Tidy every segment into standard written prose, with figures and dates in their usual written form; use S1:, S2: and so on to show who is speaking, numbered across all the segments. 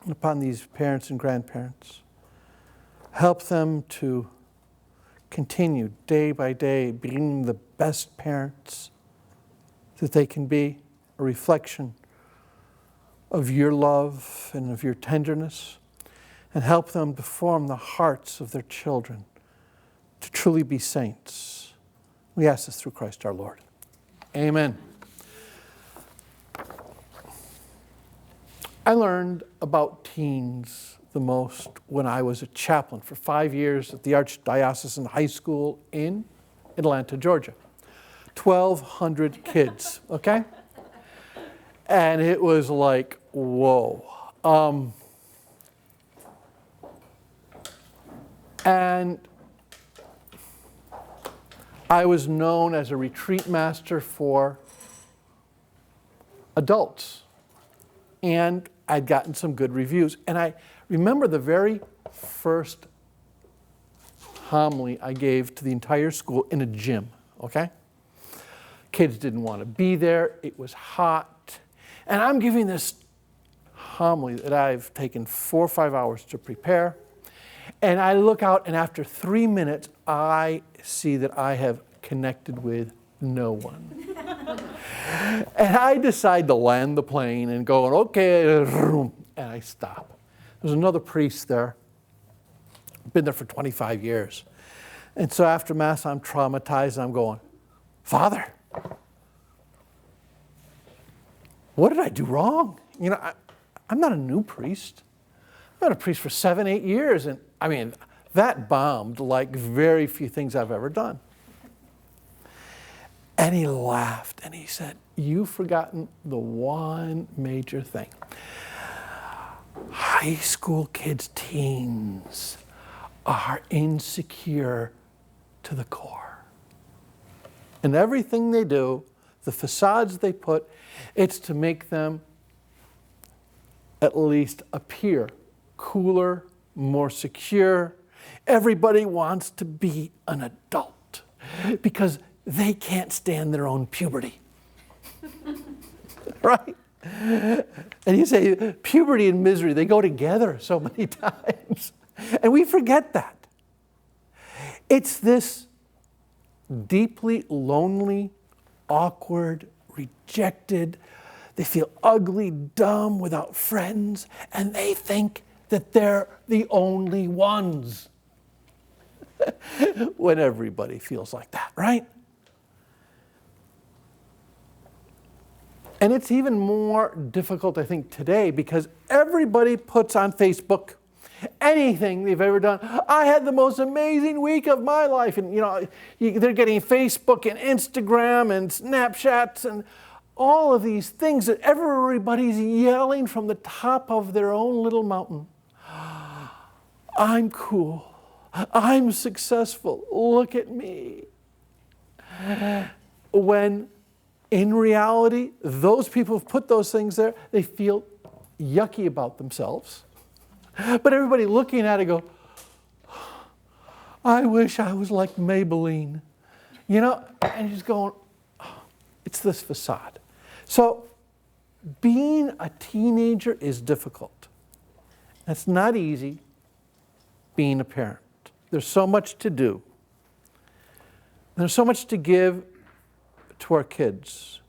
S1: and upon these parents and grandparents. Help them to continue day by day being the best parents that they can be, a reflection of your love and of your tenderness, and help them to form the hearts of their children to truly be saints. We ask this through Christ our Lord. Amen. I learned about teens the most when I was a chaplain for 5 years at the Archdiocesan High School in Atlanta, Georgia. 1,200 kids, okay? And it was like, whoa. And I was known as a retreat master for adults. And I'd gotten some good reviews. And I remember the very first homily I gave to the entire school in a gym, okay? Kids didn't want to be there. It was hot. And I'm giving this homily that I've taken 4 or 5 hours to prepare. And I look out, and after 3 minutes, I see that I have connected with no one. And I decide to land the plane and go, okay, and I stop. There's another priest there. Been there for 25 years. And so after Mass, I'm traumatized, and I'm going, Father, what did I do wrong? You know, I'm not a new priest. I've been a priest for 7, 8 years, and I mean, that bombed like very few things I've ever done. And he laughed and he said, you've forgotten the one major thing. High school kids, teens, are insecure to the core. And everything they do, the facades they put, it's to make them at least appear cooler, more secure. Everybody wants to be an adult because they can't stand their own puberty. Right? And you say, puberty and misery, they go together so many times. And we forget that. It's this deeply lonely, awkward, rejected, they feel ugly, dumb, without friends, and they think that they're the only ones. When everybody feels like that, right? And it's even more difficult, I think, today because everybody puts on Facebook anything they've ever done. I had the most amazing week of my life. And, you know, they're getting Facebook and Instagram and Snapchats and all of these things that everybody's yelling from the top of their own little mountain. I'm cool. I'm successful. Look at me. When in reality, those people who've put those things there, they feel yucky about themselves. But everybody looking at it go, I wish I was like Maybelline. You know, and he's going, oh, it's this facade. So being a teenager is difficult. It's not easy being a parent. There's so much to do. There's so much to give to our kids.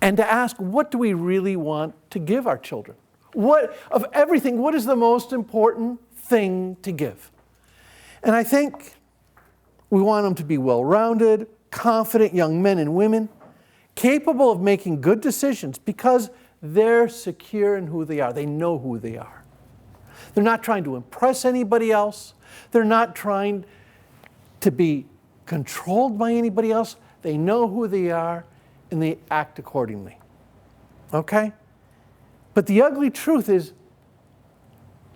S1: And to ask, what do we really want to give our children? What, of everything, what is the most important thing to give? And I think we want them to be well-rounded, confident young men and women, capable of making good decisions because they're secure in who they are. They know who they are. They're not trying to impress anybody else. They're not trying to be controlled by anybody else. They know who they are and they act accordingly. Okay? But the ugly truth is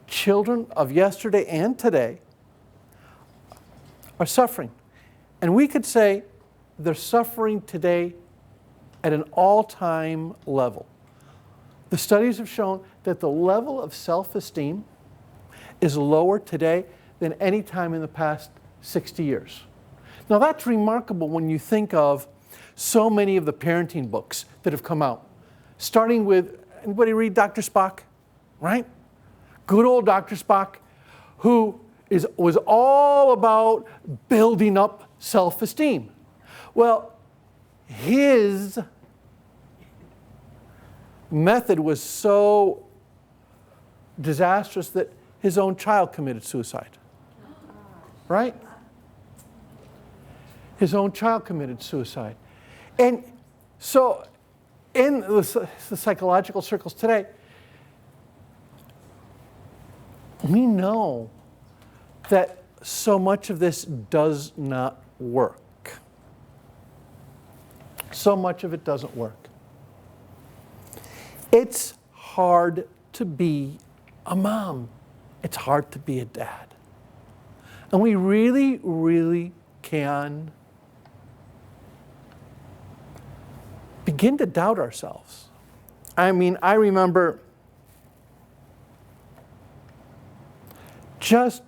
S1: children of yesterday and today are suffering. And we could say they're suffering today at an all-time level. The studies have shown that the level of self-esteem is lower today than any time in the past 60 years. Now that's remarkable when you think of so many of the parenting books that have come out, starting with Anybody read Dr. Spock? Right? Good old Dr. Spock, who was all about building up self-esteem. Well, his method was so disastrous that his own child committed suicide. Right? His own child committed suicide. And so in the psychological circles today, we know that so much of this does not work. So much of it doesn't work. It's hard to be a mom. It's hard to be a dad. And we really, really can begin to doubt ourselves. I mean, I remember just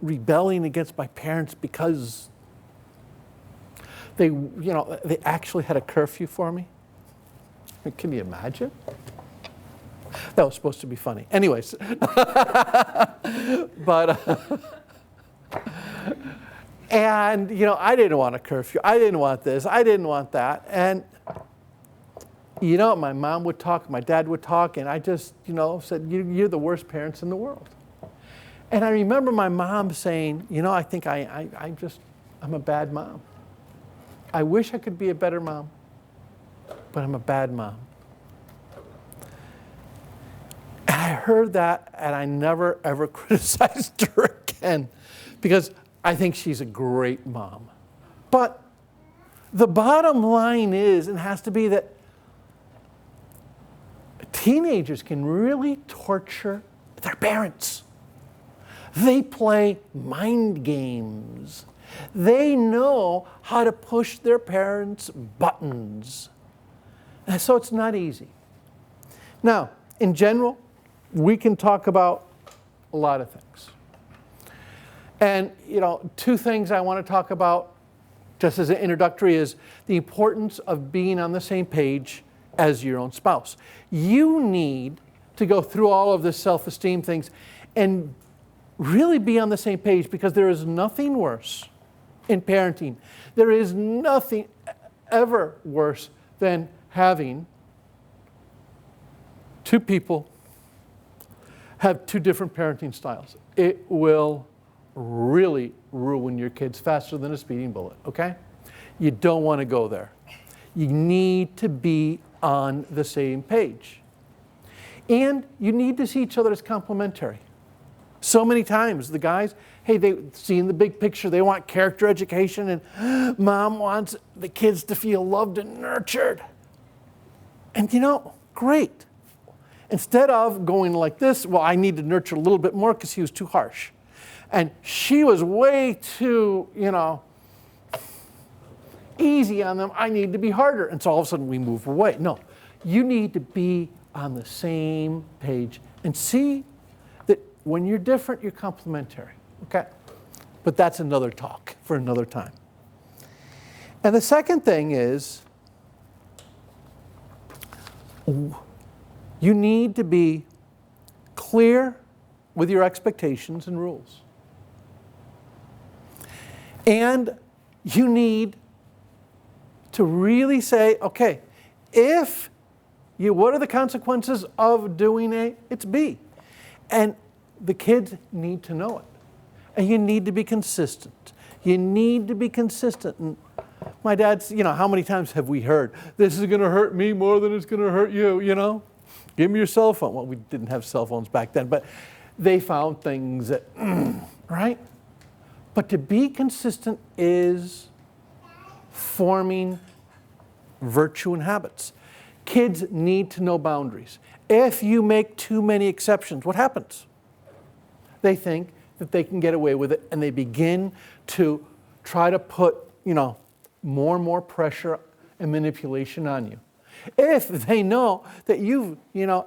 S1: rebelling against my parents because they actually had a curfew for me. Can you imagine? That was supposed to be funny. Anyways. And, I didn't want a curfew. I didn't want this. I didn't want that. And, my mom would talk, my dad would talk, and I just, said, you're the worst parents in the world. And I remember my mom saying, I think I'm a bad mom. I wish I could be a better mom, but I'm a bad mom. And I heard that, and I never, ever criticized her again, because I think she's a great mom. But the bottom line is, and has to be, that teenagers can really torture their parents. They play mind games. They know how to push their parents' buttons. And so it's not easy. Now, in general, we can talk about a lot of things. And, two things I want to talk about, just as an introductory, is the importance of being on the same page as your own spouse. You need to go through all of this self-esteem things and really be on the same page, because there is nothing worse in parenting. There is nothing ever worse than having two people have two different parenting styles. It will really ruin your kids faster than a speeding bullet, okay? You don't want to go there. You need to be on the same page. And you need to see each other as complementary. So many times the guys, they see in the big picture, they want character education, and mom wants the kids to feel loved and nurtured. And great. Instead of going like this, well, I need to nurture a little bit more because he was too harsh. And she was way too, easy on them. I need to be harder. And so all of a sudden we move away. No, you need to be on the same page and see that when you're different, you're complementary. Okay? But that's another talk for another time. And the second thing is, you need to be clear with your expectations and rules. And you need to really say, okay, what are the consequences of doing A? It's B. And the kids need to know it. And you need to be consistent. You need to be consistent. And my dad's, how many times have we heard, this is going to hurt me more than it's going to hurt you, Give me your cell phone. Well, we didn't have cell phones back then, but they found things that, right? But to be consistent is forming virtue and habits. Kids need to know boundaries. If you make too many exceptions, what happens? They think that they can get away with it, and they begin to try to put, more and more pressure and manipulation on you. If they know that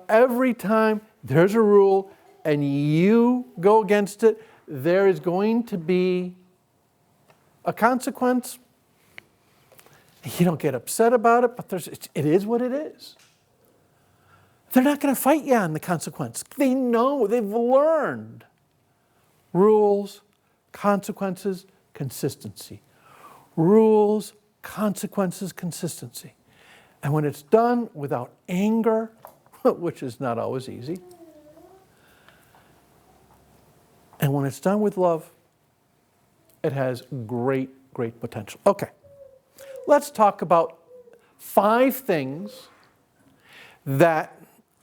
S1: every time there's a rule and you go against it, there is going to be a consequence. You don't get upset about it, but it is what it is. they're not going to fight you on the consequence. They know, they've learned. Rules, consequences, consistency. Rules, consequences, consistency. And when it's done without anger, which is not always easy, and when it's done with love, it has great, great potential. Okay, let's talk about 5 things that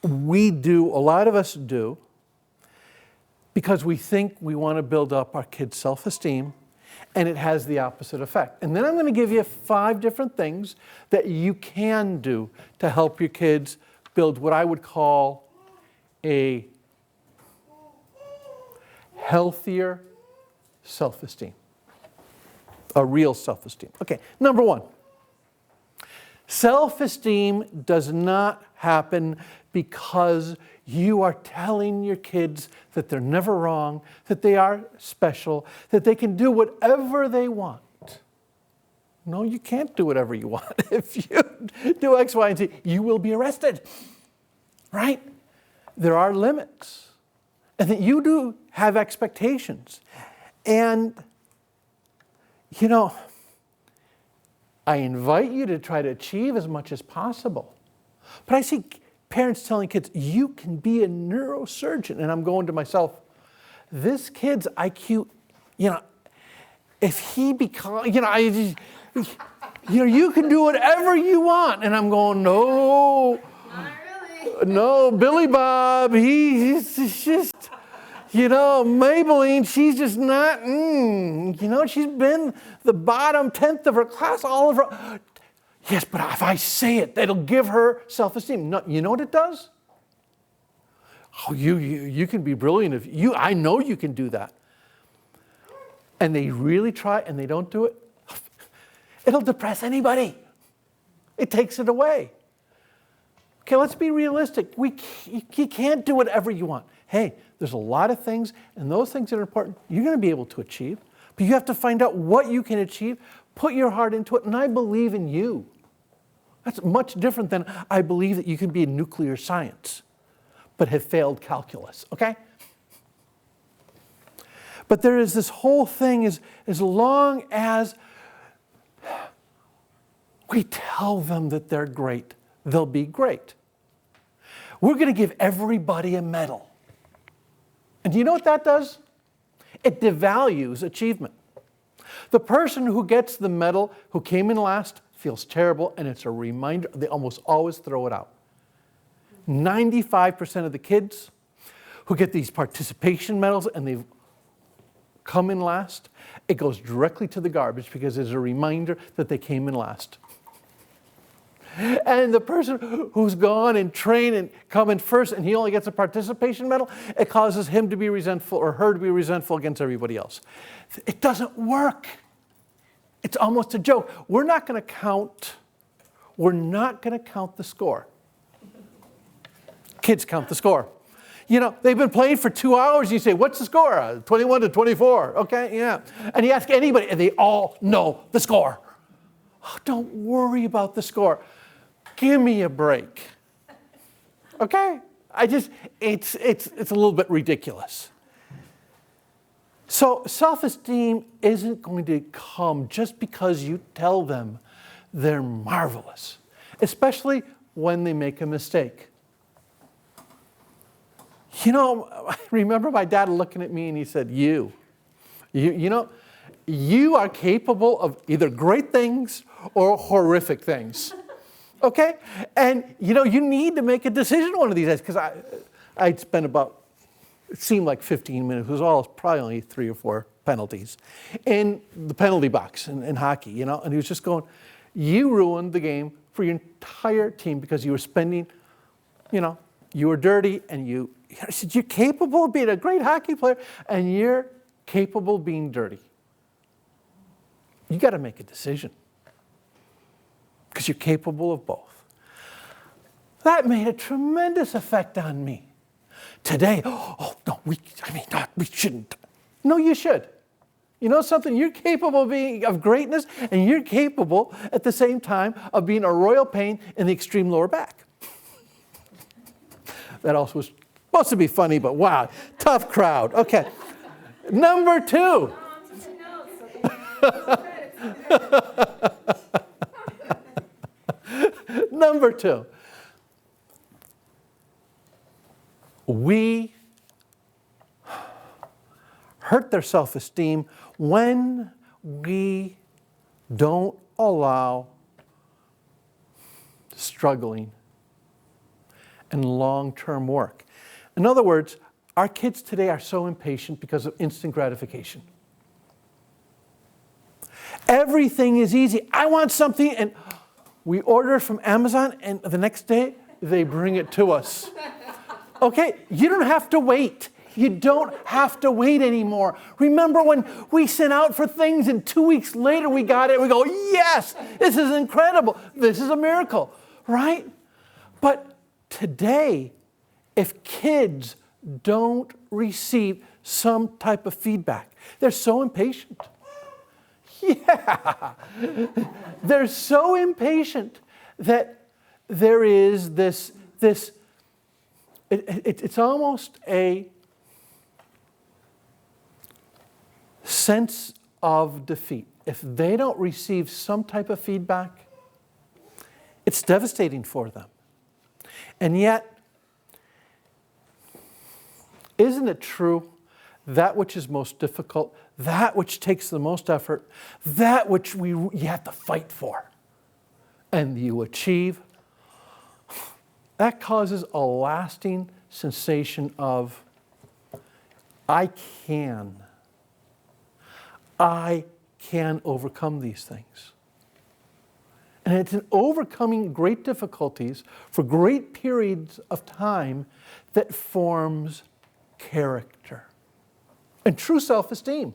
S1: we do, a lot of us do, because we think we want to build up our kids' self-esteem, and it has the opposite effect. And then I'm going to give you 5 different things that you can do to help your kids build what I would call a healthier self-esteem, a real self-esteem. Okay, number 1. Self-esteem does not happen because you are telling your kids that they're never wrong, that they are special, that they can do whatever they want. No, you can't do whatever you want. If you do X, Y, and Z, you will be arrested, right? There are limits. And that you do have expectations. And, you know, I invite you to try to achieve as much as possible. But I see parents telling kids, you can be a neurosurgeon. And I'm going to myself, this kid's IQ, you know, if he becomes, you can do whatever you want. And I'm going, no.
S2: Not really.
S1: No, Billy Bob, he's just, Maybelline, she's just not, she's been the bottom 10th of her class all of her. Yes, but if I say it, it'll give her self-esteem. No, you know what it does? Oh, you can be brilliant I know you can do that. And they really try and they don't do it. It'll depress anybody. It takes it away. Okay, let's be realistic. You can't do whatever you want. Hey, there's a lot of things, and those things that are important, you're going to be able to achieve. But you have to find out what you can achieve, put your heart into it, and I believe in you. That's much different than I believe that you can be in nuclear science, but have failed calculus, okay? But there is this whole thing as long as we tell them that they're great, they'll be great. We're going to give everybody a medal. And do you know what that does? It devalues achievement. The person who gets the medal, who came in last, feels terrible, and it's a reminder. They almost always throw it out. 95% of the kids who get these participation medals and they've come in last, it goes directly to the garbage because it's a reminder that they came in last. And the person who's gone and trained and come in first and he only gets a participation medal, it causes him to be resentful or her to be resentful against everybody else. It doesn't work. It's almost a joke. We're not going to count the score. Kids count the score. They've been playing for 2 hours. You say, what's the score? 21-24. Okay, yeah. And you ask anybody, and they all know the score. Oh, don't worry about the score. Give me a break. Okay? It's a little bit ridiculous. So self-esteem isn't going to come just because you tell them they're marvelous, especially when they make a mistake. I remember my dad looking at me and he said, you are capable of either great things or horrific things. Okay? And, you need to make a decision one of these days, because I'd spent it seemed like 15 minutes. It was probably only 3 or 4 penalties in the penalty box in hockey, and he was just going, you ruined the game for your entire team because you were spending, you were dirty, and I said, you're capable of being a great hockey player, and you're capable of being dirty. You got to make a decision because you're capable of both. That made a tremendous effect on me. Today, we shouldn't. No, you should. You know something? You're capable of greatness, and you're capable at the same time of being a royal pain in the extreme lower back. That also was supposed to be funny, but wow, tough crowd. Okay. Number 2. Number 2. We hurt their self-esteem when we don't allow struggling and long-term work. In other words, our kids today are so impatient because of instant gratification. Everything is easy. I want something, and we order from Amazon, and the next day, they bring it to us. Okay, you don't have to wait. You don't have to wait anymore. Remember when we sent out for things and 2 weeks later we got it, we go, yes, this is incredible. This is a miracle, right? But today, if kids don't receive some type of feedback, they're so impatient. Yeah, they're so impatient that there is this it's almost a sense of defeat. If they don't receive some type of feedback, it's devastating for them. And yet, isn't it true, that which is most difficult, that which takes the most effort, that which you have to fight for, and you achieve, that causes a lasting sensation of, I can overcome these things. And it's in overcoming great difficulties for great periods of time that forms character and true self-esteem.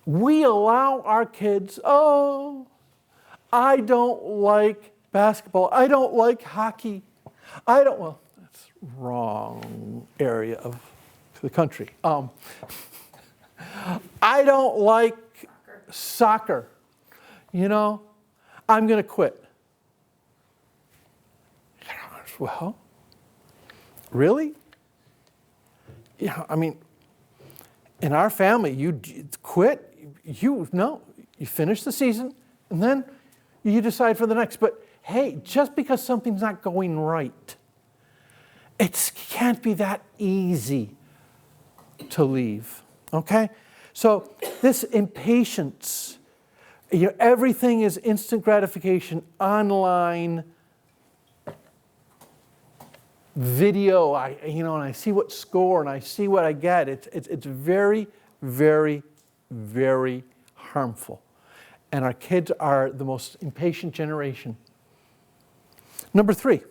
S1: We allow our kids, I don't like basketball, I don't like hockey, well, that's wrong area of the country. I don't like soccer. I'm going to quit. Well, really? In our family, you quit, you finish the season, and then you decide for the next. But hey, just because something's not going right, it can't be that easy to leave. Okay? So this impatience, everything is instant gratification, online video, and I see what score and I see what I get. It's very, very, very harmful. And our kids are the most impatient generation. Number 3.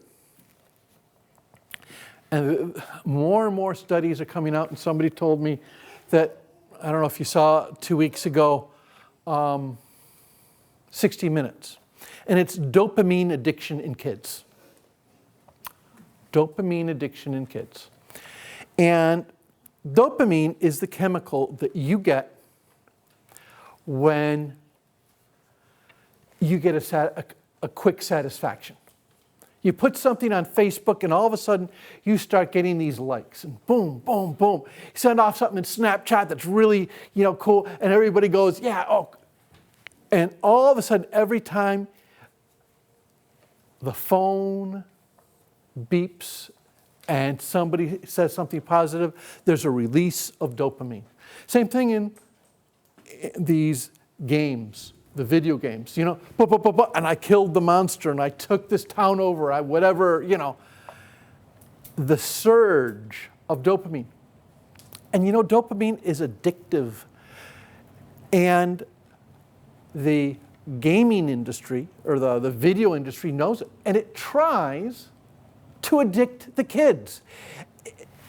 S1: And more and more studies are coming out, and somebody told me that, I don't know if you saw 2 weeks ago, 60 Minutes. And it's dopamine addiction in kids. Dopamine addiction in kids. And dopamine is the chemical that you get when you get a quick satisfaction. You put something on Facebook and all of a sudden you start getting these likes and boom, boom, boom. You send off something in Snapchat that's really, cool, and everybody goes, yeah, oh. And all of a sudden, every time the phone beeps and somebody says something positive, there's a release of dopamine. Same thing in these games, the video games, and I killed the monster and I took this town over, whatever, the surge of dopamine. And dopamine is addictive. And the gaming industry, or the video industry, knows it. And it tries to addict the kids.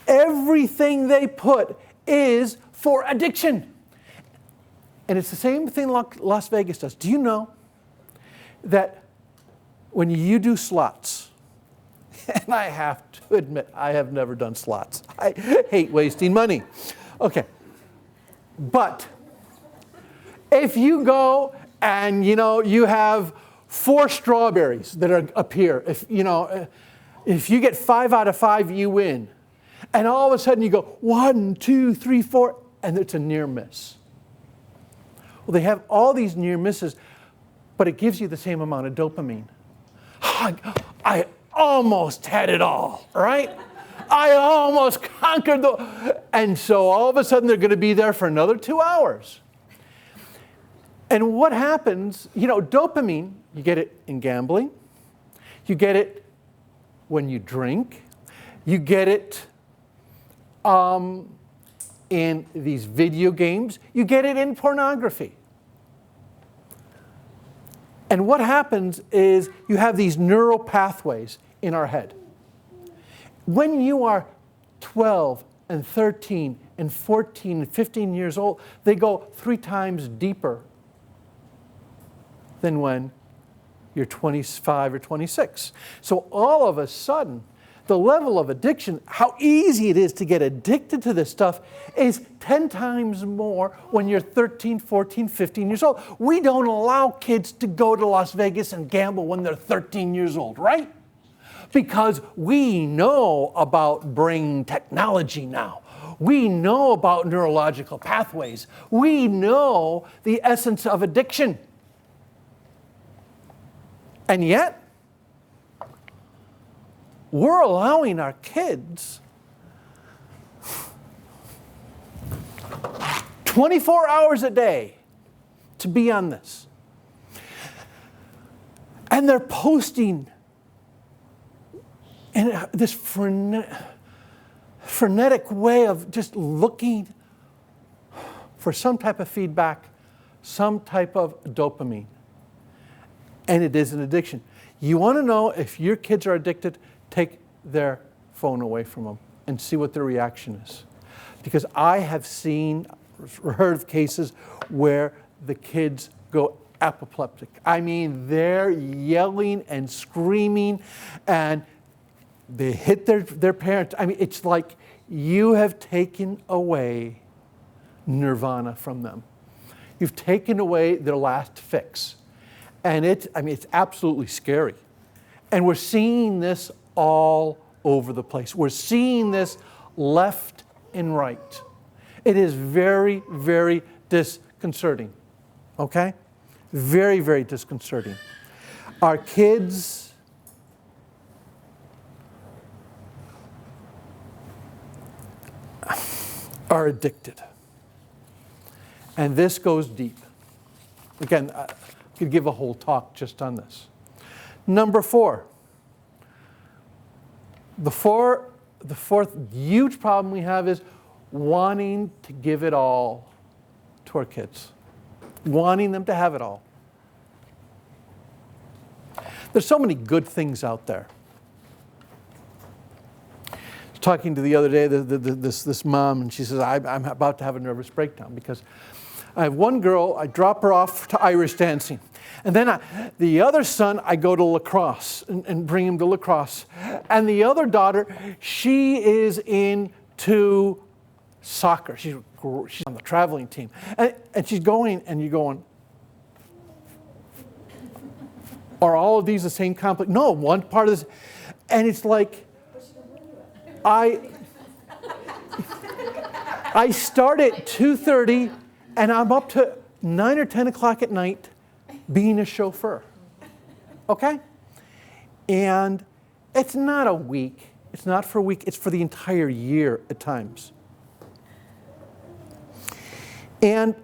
S1: Everything they put is for addiction. And it's the same thing like Las Vegas does. Do you know that when you do slots, and I have to admit, I have never done slots. I hate wasting money. Okay. But if you go and, you have 4 strawberries that are up here, If you get 5 out of 5, you win. And all of a sudden you go 1, 2, 3, 4, and it's a near miss. Well, they have all these near misses, but it gives you the same amount of dopamine. I almost had it all, right? I almost conquered And so all of a sudden they're going to be there for another 2 hours. And what happens, dopamine, you get it in gambling. You get it when you drink. You get it in these video games. You get it in pornography. And what happens is you have these neural pathways in our head. When you are 12 and 13 and 14 and 15 years old, they go 3 times deeper than when you're 25 or 26. So all of a sudden, the level of addiction, how easy it is to get addicted to this stuff, is 10 times more when you're 13, 14, 15 years old. We don't allow kids to go to Las Vegas and gamble when they're 13 years old, right? Because we know about brain technology now. We know about neurological pathways. We know the essence of addiction. And yet, we're allowing our kids 24 hours a day to be on this. And they're posting in this frenetic way of just looking for some type of feedback, some type of dopamine. And it is an addiction. You want to know if your kids are addicted, take their phone away from them and see what their reaction is. Because I have heard of cases where the kids go apoplectic. I mean, they're yelling and screaming and they hit their parents. I mean, it's like you have taken away nirvana from them. You've taken away their last fix. And it's absolutely scary. And we're seeing this all over the place. We're seeing this left and right. It is very, very disconcerting. Okay? Very, very disconcerting. Our kids are addicted. And this goes deep. Again, I could give a whole talk just on this. Number 4. The fourth huge problem we have is wanting to give it all to our kids. Wanting them to have it all. There's so many good things out there. I was talking to the other day, this mom, and she says, I'm about to have a nervous breakdown because I have one girl, I drop her off to Irish dancing. And then the other son, I go to lacrosse and bring him to lacrosse. And the other daughter, she is into soccer. She's on the traveling team. And she's going, and you're going, are all of these the same complex? No, one part of this. And it's like, I start at 2:30, and I'm up to 9 or 10 o'clock at night being a chauffeur. Okay? And it's not a week. It's not for a week. It's for the entire year at times. And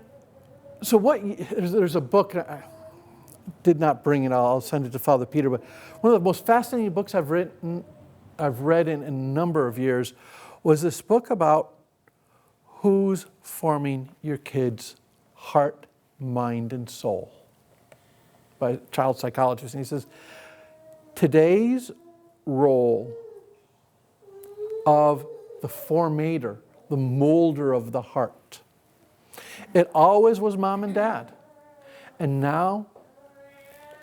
S1: so there's a book, I did not bring it, I'll send it to Father Peter, but one of the most fascinating books I've read in a number of years was this book about who's forming your kid's heart, mind, and soul by a child psychologist. And he says, today's role of the formator, the molder of the heart, it always was mom and dad. And now,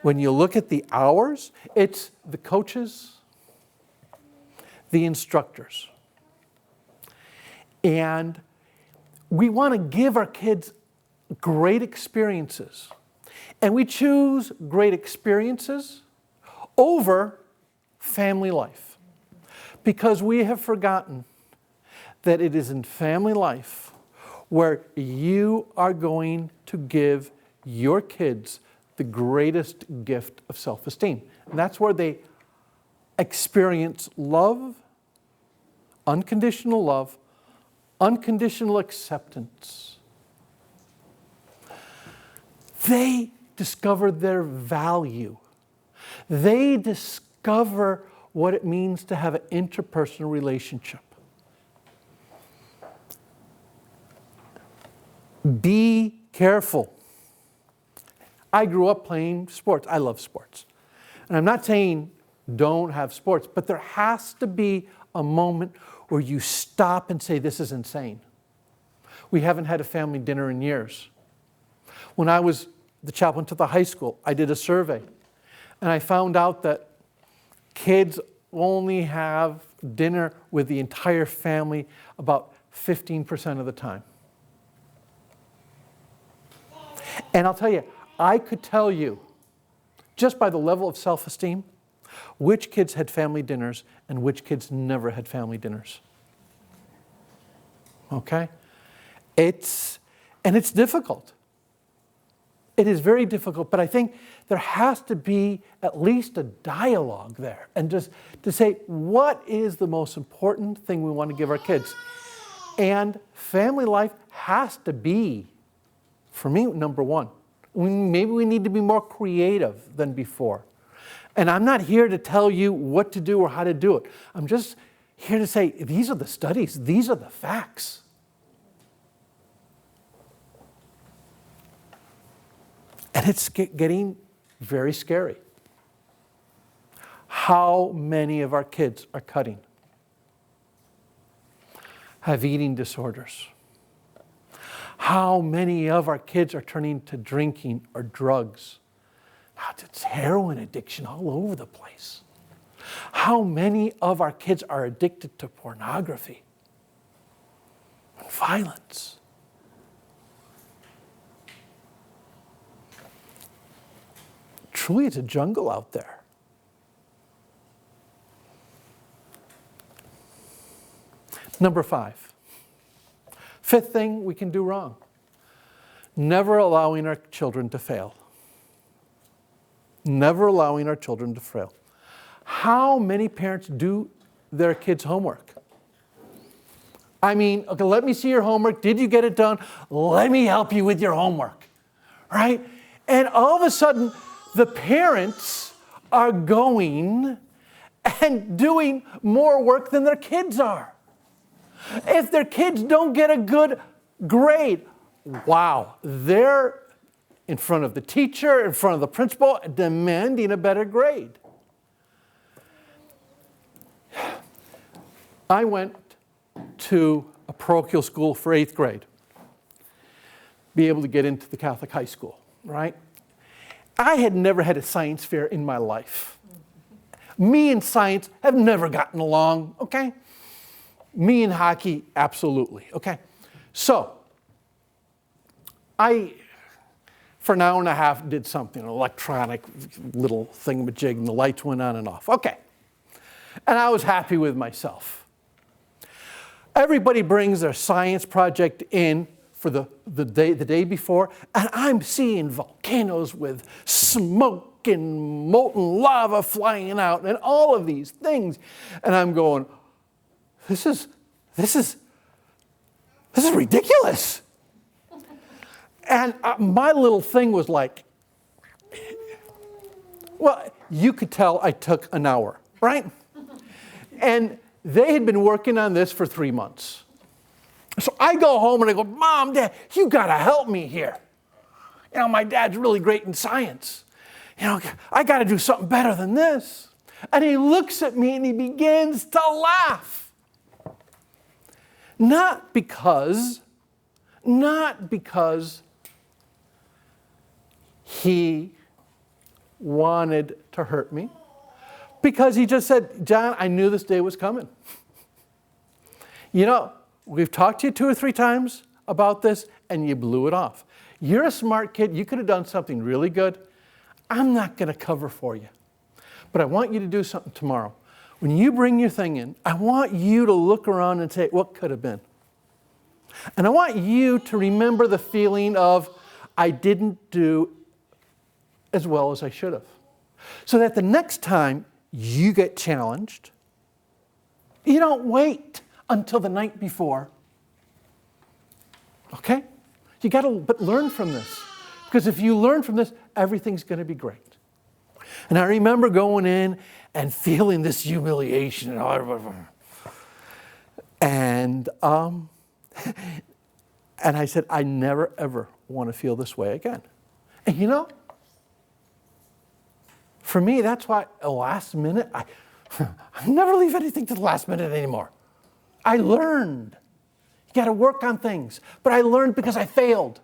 S1: when you look at the hours, it's the coaches, the instructors. And we want to give our kids great experiences. And we choose great experiences over family life. Because we have forgotten that it is in family life where you are going to give your kids the greatest gift of self-esteem. And that's where they experience love, unconditional acceptance. They discover their value. They discover what it means to have an interpersonal relationship. Be careful. I grew up playing sports. I love sports. And I'm not saying don't have sports, but there has to be a moment where you stop and say, this is insane. We haven't had a family dinner in years. When I was the chaplain to the high school, I did a survey. And I found out that kids only have dinner with the entire family about 15% of the time. And I'll tell you, I could tell you, just by the level of self-esteem, which kids had family dinners and which kids never had family dinners. Okay? It's difficult. It is very difficult, but I think there has to be at least a dialogue there, and just to say, what is the most important thing we want to give our kids? And family life has to be, for me, number one. Maybe we need to be more creative than before. And I'm not here to tell you what to do or how to do it. I'm just here to say, these are the studies, these are the facts. And it's getting very scary. How many of our kids are cutting? Have eating disorders? How many of our kids are turning to drinking or drugs? It's heroin addiction all over the place. How many of our kids are addicted to pornography and violence? Truly, it's a jungle out there. Number 5. Fifth thing we can do wrong. Never allowing our children to fail. Never allowing our children to fail. How many parents do their kids' homework? I mean, okay, let me see your homework. Did you get it done? Let me help you with your homework. Right? And all of a sudden, the parents are going and doing more work than their kids are. If their kids don't get a good grade, wow, they're in front of the teacher, in front of the principal, demanding a better grade. I went to a parochial school for 8th grade, be able to get into the Catholic high school, right? I had never had a science fair in my life. Me and science have never gotten along, okay? Me and hockey, absolutely, okay? So, I, for an hour and a half, did something, an electronic little thingamajig, and the lights went on and off. Okay. And I was happy with myself. Everybody brings their science project in for the day before, and I'm seeing volcanoes with smoke and molten lava flying out and all of these things. And I'm going, this is ridiculous. And my little thing was like, well, you could tell I took an hour, right? And they had been working on this for 3 months. So I go home and I go, Mom, Dad, you got to help me here. You know, my dad's really great in science. You know, I got to do something better than this. And he looks at me and he begins to laugh. Not because he wanted to hurt me, because he just said, John, I knew this day was coming. You know, we've talked to you 2 or 3 times about this, and you blew it off. You're a smart kid. You could have done something really good. I'm not going to cover for you. But I want you to do something tomorrow. when you bring your thing in, I want you to look around and say, what could have been? And I want you to remember the feeling of, I didn't do as well as I should have. So that the next time you get challenged, you don't wait until the night before. Okay? You got to learn from this. Because if you learn from this, everything's going to be great. And I remember going in and feeling this humiliation. And I said, I never, ever want to feel this way again. And you know, for me, that's why the last minute, I never leave anything to the last minute anymore. I learned. You got to work on things. But I learned because I failed.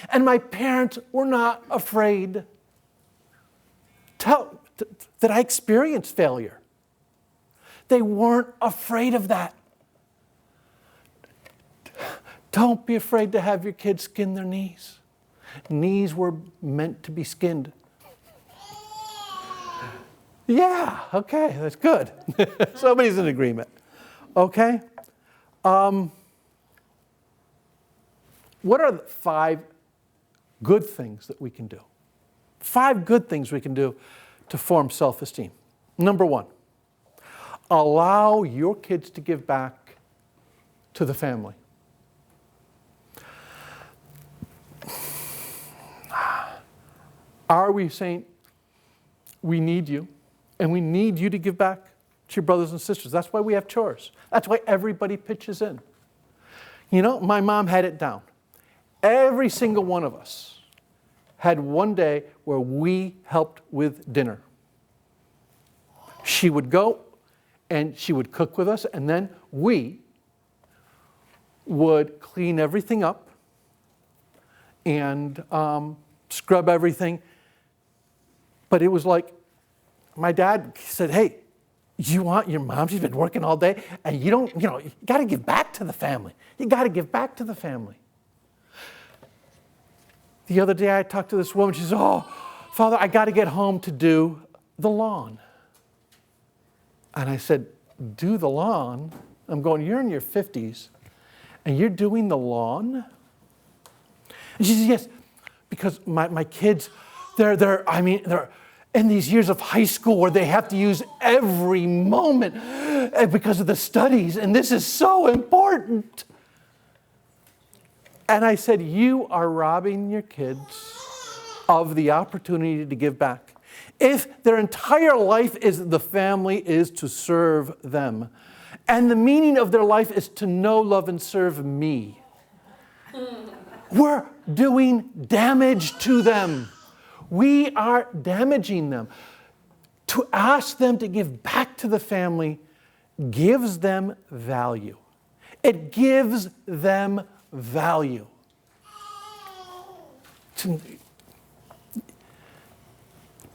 S1: And my parents were not afraid that I experienced failure. They weren't afraid of that. Don't be afraid to have your kids skin their knees. Knees were meant to be skinned. Yeah, okay, that's good. Somebody's in agreement. Okay? What are the 5 good things that we can do? 5 good things we can do to form self-esteem. Number 1, allow your kids to give back to the family. Are we saying we need you and we need you to give back to your brothers and sisters? That's why we have chores. That's why everybody pitches in. You know, my mom had it down. Every single one of us had one day where we helped with dinner. She would go and she would cook with us, and then we would clean everything up and scrub everything. But it was like, my dad said, hey, you want your mom? She's been working all day, and you got to give back to the family. You got to give back to the family. The other day I talked to this woman. She says, oh, Father, I got to get home to do the lawn. And I said, do the lawn? I'm going, you're in your 50s, and you're doing the lawn? And she says, yes, because my kids, they're in these years of high school where they have to use every moment because of the studies, and this is so important. And I said, you are robbing your kids of the opportunity to give back. If their entire life is the family is to serve them, and the meaning of their life is to know, love, and serve me, we're doing damage to them. We are damaging them. To ask them to give back to the family gives them value. It gives them value. To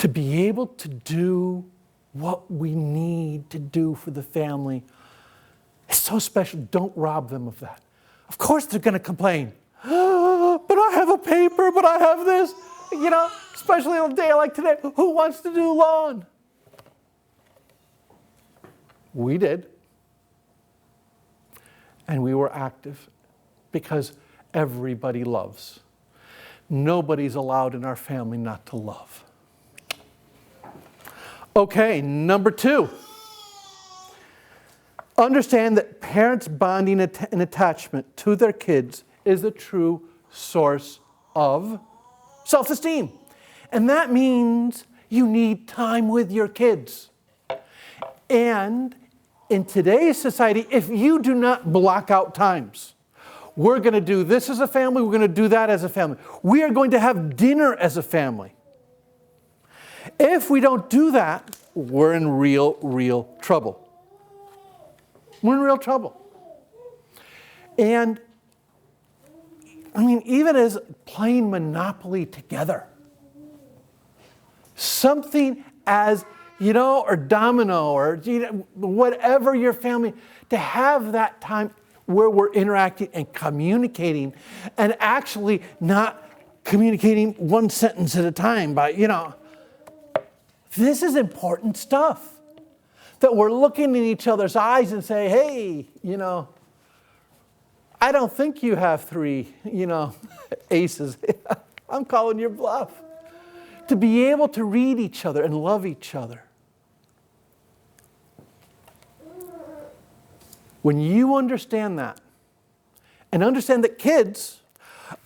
S1: be able to do what we need to do for the family is so special. Don't rob them of that. Of course they're going to complain. Oh, but I have a paper, but I have this. You know, especially on a day like today, who wants to do lawn? We did. And we were active because everybody loves. Nobody's allowed in our family not to love. Okay, number 2. Understand that parents' bonding and attachment to their kids is the true source of self-esteem. And that means you need time with your kids. And in today's society, if you do not block out times, we're going to do this as a family, we're going to do that as a family. We are going to have dinner as a family. If we don't do that, we're in real trouble. We're in real trouble. And I mean, even as playing Monopoly together, something as, or domino, or whatever your family, to have that time where we're interacting and communicating, and actually not communicating one sentence at a time, but this is important stuff. That we're looking in each other's eyes and say, hey, I don't think you have 3, aces. I'm calling your bluff. To be able to read each other and love each other. When you understand that, and understand that kids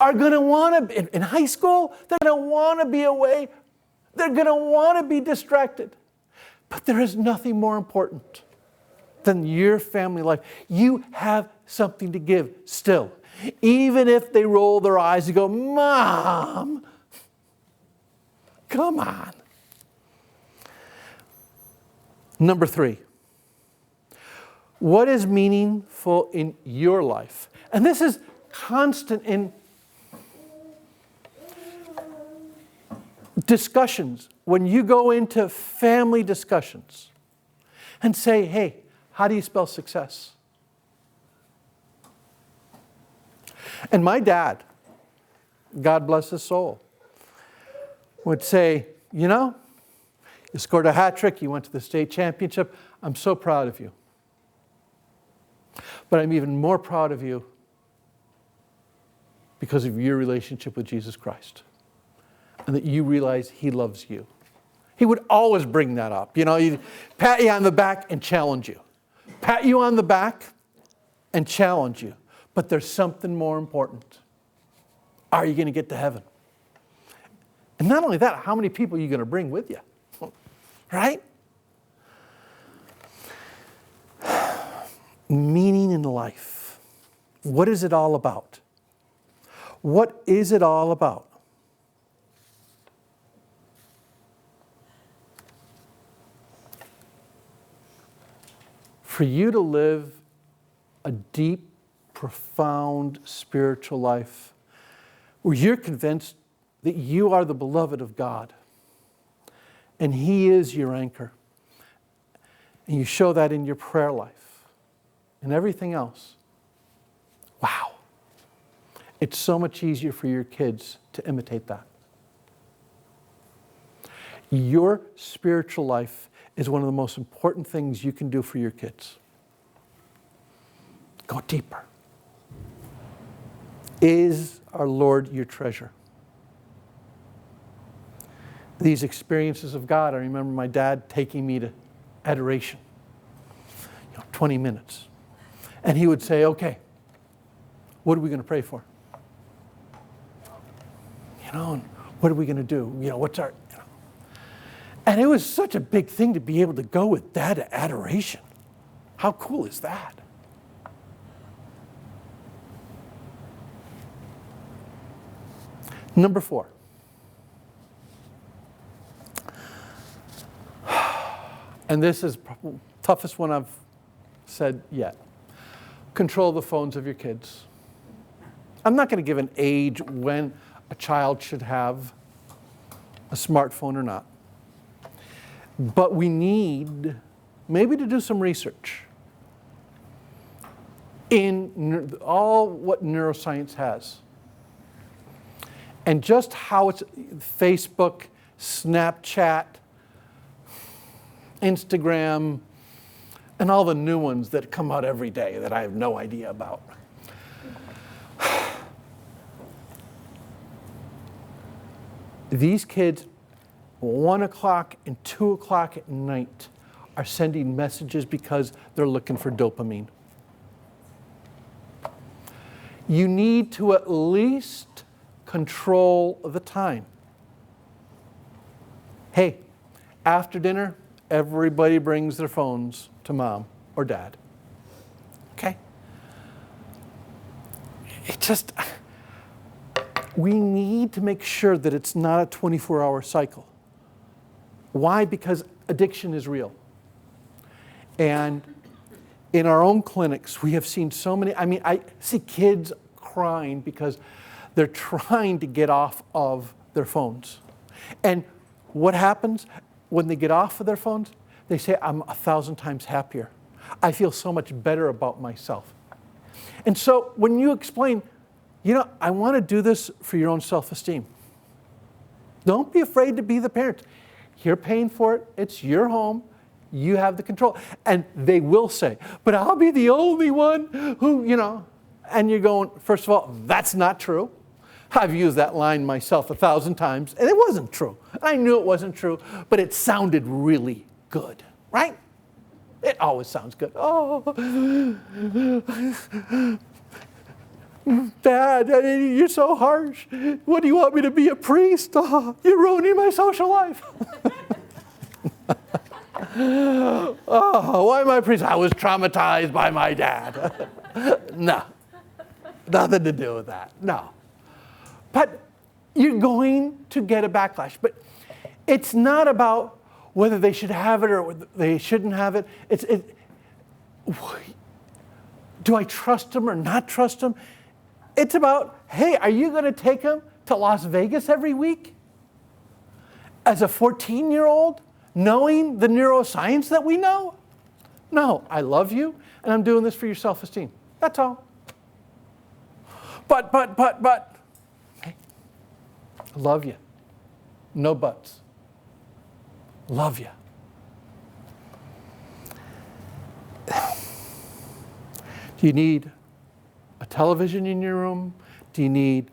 S1: are going to want to, in high school, they're going to want to be away. They're going to want to be distracted. But there is nothing more important than your family life. You have something to give still. Even if they roll their eyes and go, Mom, come on. Number 3. What is meaningful in your life? And this is constant in discussions. When you go into family discussions and say, hey, how do you spell success? And my dad, God bless his soul, would say, you scored a hat trick, you went to the state championship. I'm so proud of you. But I'm even more proud of you because of your relationship with Jesus Christ. And that you realize He loves you. He would always bring that up. He'd pat you on the back and challenge you. Pat you on the back and challenge you. But there's something more important. Are you going to get to heaven? And not only that, how many people are you going to bring with you? Right? Meaning in life. What is it all about? What is it all about? For you to live a deep, profound spiritual life where you're convinced that you are the beloved of God and He is your anchor. And you show that in your prayer life and everything else. Wow. It's so much easier for your kids to imitate that. Your spiritual life is one of the most important things you can do for your kids. Go deeper. Is our Lord your treasure? These experiences of God, I remember my dad taking me to adoration, 20 minutes. And he would say, okay, what are we going to pray for? And what are we going to do? What's our... And it was such a big thing to be able to go with Dad to adoration. How cool is that? Number 4. And this is the toughest one I've said yet. Control the phones of your kids. I'm not going to give an age when a child should have a smartphone or not. But we need maybe to do some research in all what neuroscience has. And just how it's Facebook, Snapchat, Instagram, and all the new ones that come out every day that I have no idea about. These kids, 1 o'clock and 2 o'clock at night, are sending messages because they're looking for dopamine. You need to at least control the time. Hey, after dinner, everybody brings their phones to Mom or Dad. Okay? We need to make sure that it's not a 24-hour cycle. Why? Because addiction is real. And in our own clinics, we have seen so many, I see kids crying because they're trying to get off of their phones. And what happens when they get off of their phones? They say, I'm 1,000 times happier. I feel so much better about myself. And so when you explain, I want to do this for your own self-esteem. Don't be afraid to be the parent. You're paying for it. It's your home. You have the control. And they will say, but I'll be the only one who, and you're going, first of all, that's not true. I've used that line myself 1,000 times, and it wasn't true. I knew it wasn't true, but it sounded really good, right? It always sounds good. Oh, Dad, you're so harsh. What do you want me to be, a priest? Oh, you're ruining my social life. Oh, why am I a priest? I was traumatized by my dad. No, nothing to do with that. No. But you're going to get a backlash. But it's not about whether they should have it or whether they shouldn't have it. Do I trust them or not trust them? It's about, hey, are you going to take them to Las Vegas every week? As a 14-year-old, knowing the neuroscience that we know? No, I love you, and I'm doing this for your self-esteem. That's all. But. Okay. Love you. No buts. Love you. Do you need a television in your room? Do you need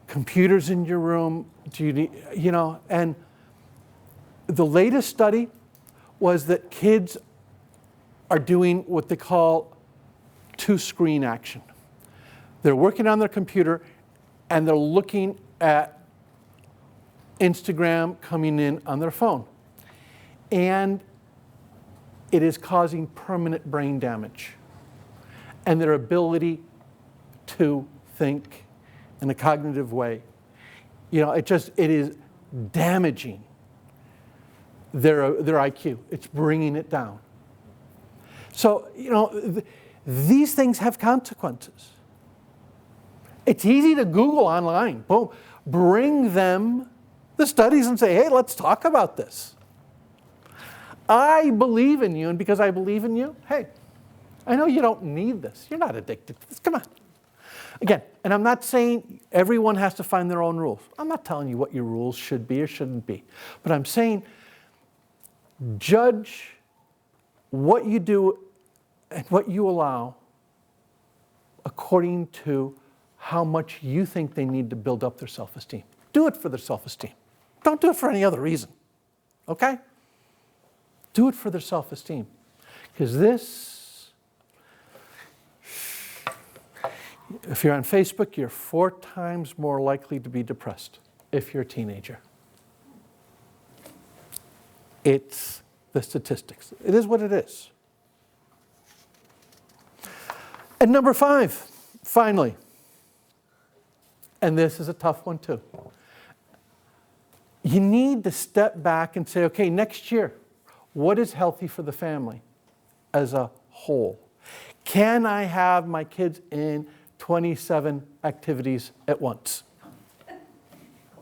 S1: computers in your room? Do you need, and the latest study was that kids are doing what they call two-screen action. They're working on their computer and they're looking at Instagram coming in on their phone. And it is causing permanent brain damage. And their ability to think in a cognitive way, it is damaging their IQ. It's bringing it down. So, these things have consequences. It's easy to Google online. Boom. Bring them the studies and say, hey, let's talk about this. I believe in you, and because I believe in you, hey, I know you don't need this. You're not addicted to this. Come on. Again, and I'm not saying everyone has to find their own rules. I'm not telling you what your rules should be or shouldn't be. But I'm saying judge what you do and what you allow according to how much you think they need to build up their self-esteem. Do it for their self-esteem. Don't do it for any other reason. Okay? Do it for their self-esteem. Because if you're on Facebook, you're 4 times more likely to be depressed if you're a teenager. It's the statistics. It is what it is. And number 5, finally, and this is a tough one too. You need to step back and say, okay, next year, what is healthy for the family as a whole? Can I have my kids in 27 activities at once?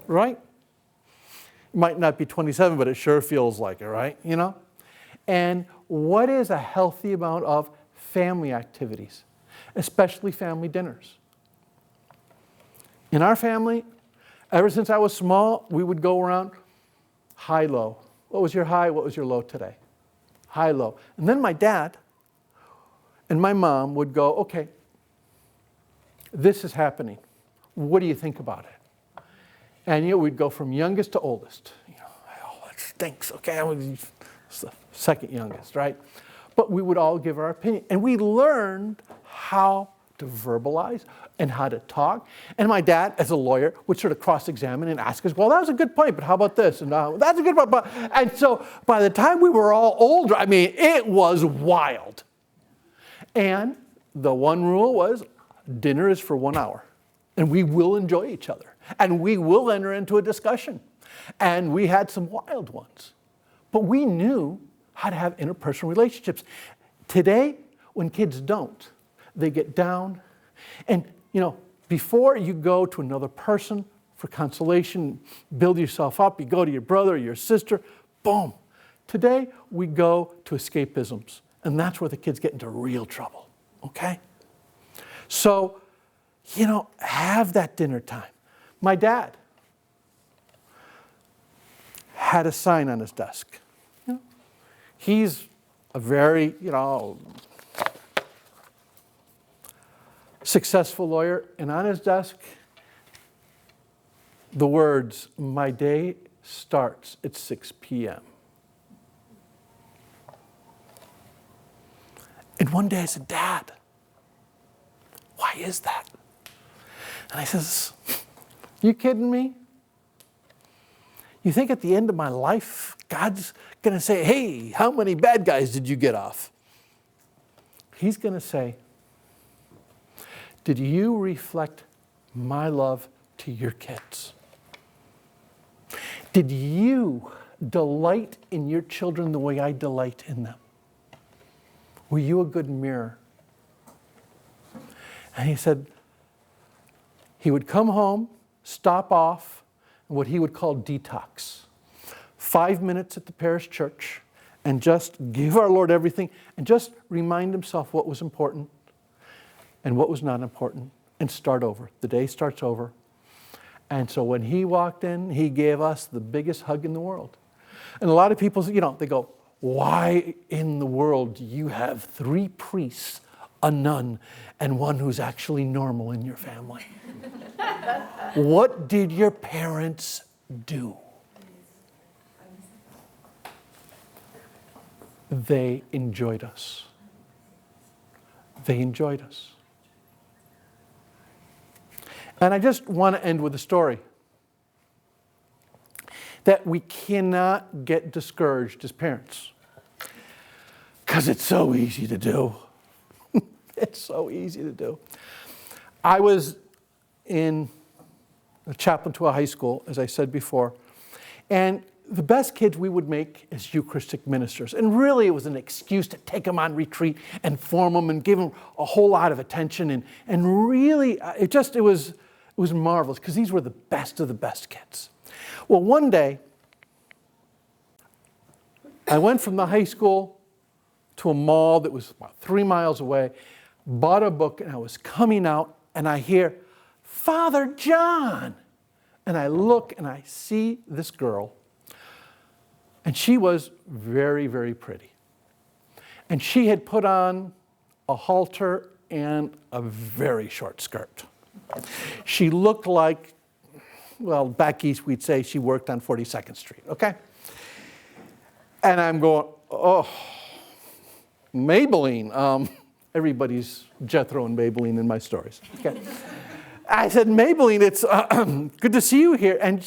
S1: Right? It might not be 27, but it sure feels like it, right? And what is a healthy amount of family activities, especially family dinners? In our family, ever since I was small, we would go around high-low. What was your high? What was your low today? High-low. And then my dad and my mom would go, okay, this is happening. What do you think about it? And we'd go from youngest to oldest. Oh, it stinks. Okay, I was the second youngest, right? But we would all give our opinion. And we learned how to verbalize and how to talk. And my dad, as a lawyer, would sort of cross-examine and ask us, well, that was a good point, but how about this? And that's a good point. And so by the time we were all older, it was wild. And the one rule was dinner is for 1 hour. And we will enjoy each other. And we will enter into a discussion. And we had some wild ones. But we knew how to have interpersonal relationships. Today, when kids don't, they get down. And, before you go to another person for consolation, build yourself up, you go to your brother or your sister, boom. Today, we go to escapisms. And that's where the kids get into real trouble, okay? So, have that dinner time. My dad had a sign on his desk. He's a very, successful lawyer, and on his desk, the words, "My day starts at 6 p.m. And one day I said, "Dad, why is that?" And I says, "You kidding me? You think at the end of my life, God's going to say, 'Hey, how many bad guys did you get off?' He's going to say, 'Did you reflect my love to your kids? Did you delight in your children the way I delight in them? Were you a good mirror?'" And he said he would come home, stop off, what he would call detox. 5 minutes at the parish church, and just give our Lord everything, and just remind himself what was important and what was not important, and start over. The day starts over. And so when he walked in, he gave us the biggest hug in the world. And a lot of people, they go, "Why in the world do you have 3 priests, a nun, and one who's actually normal in your family? What did your parents do?" They enjoyed us. They enjoyed us. And I just want to end with a story. That we cannot get discouraged as parents. Because it's so easy to do. It's so easy to do. I was in a chaplain to a high school, as I said before, and the best kids we would make as Eucharistic ministers. And really it was an excuse to take them on retreat and form them and give them a whole lot of attention. And really, it was marvelous because these were the best of the best kids. Well, one day, I went from the high school to a mall that was about 3 miles away, bought a book, and I was coming out, and I hear, "Father John!" And I look, and I see this girl, and she was very, very pretty. And she had put on a halter and a very short skirt. She looked like, well, back east we'd say she worked on 42nd Street, okay? And I'm going, "Oh, Maybelline." Everybody's Jethro and Maybelline in my stories. Okay. I said, "Maybelline, it's good to see you here." And